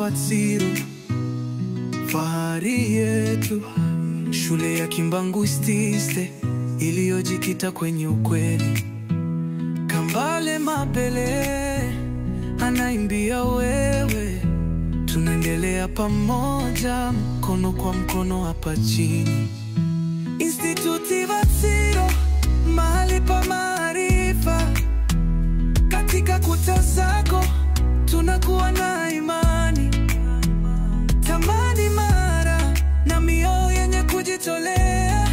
Vatsiro, fahari yetu, shule ya Kimbangu Ististe iliyojikita kwenye ukweli. Kambale Mabele anaimbia wewe, tunaendelea pamoja, mkono kwa mkono hapa chini. Instituti Vatsiro, mahali pa maarifa. Katika kuta zako tunakuwa na imani, tamani mara na mioyo yenye kujitolea.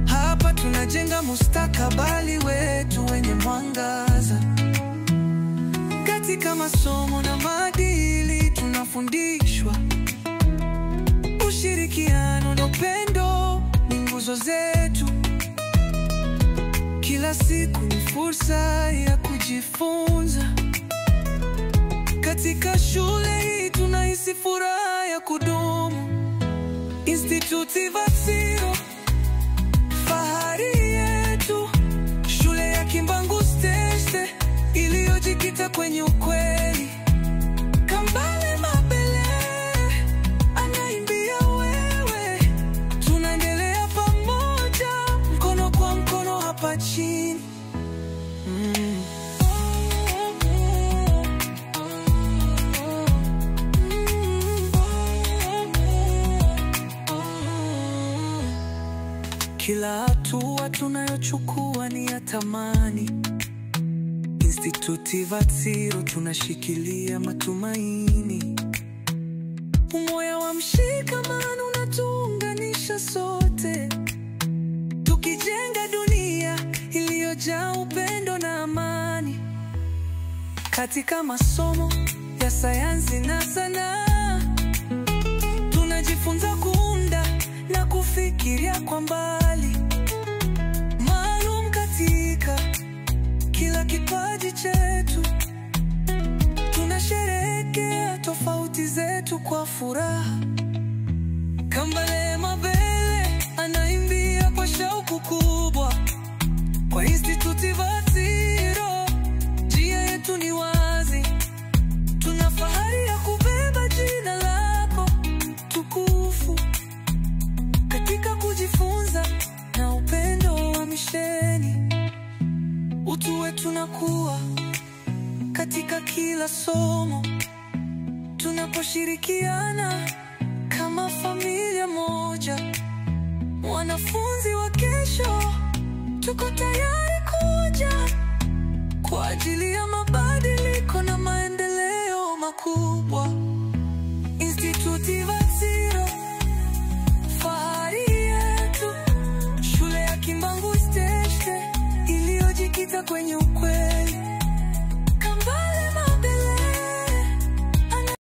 Hapa tunajenga mustakabali wetu wenye mwangaza. Katika masomo na maadili tunafundishwa ushirikiano na upendo ni nguzo zetu. Kila siku ni fursa ya kujifunza. Katika shule hii tunahisi furaha ya kudumu. Instituti Vatsiro, fahari yetu, shule ya Kimbangu Ististe iliyojikita kwenye ukweli. Kambale Mabele anaimbia wewe, tunaendelea pamoja, mkono kwa mkono hapa chini. Kila hatua tunayochukua ni ya thamani. Instituti Vatsiro tunashikilia matumaini. Umoja wa mshikamano unatuunganisha sote, tukijenga dunia iliyojaa upendo na amani. Katika masomo ya sayansi na sanaa tunajifunza kuunda na kufikiria kwa mbali, maalum katika kila kipaji chetu. Tunasherehekea tofauti zetu kwa furaha. Kambale Mabele anaimbia kwa shauku kubwa, kwa Instituti Vatsiro njia yetu ni wazi. Tuna fahari ya kubeba jina lako tukufu, katika kujifunza na upendo wa misheni. Utu wetu unakuwa katika kila somo, tunaposhirikiana kama familia moja. Wanafunzi wa kesho, tuko tayari kuja kwa ajili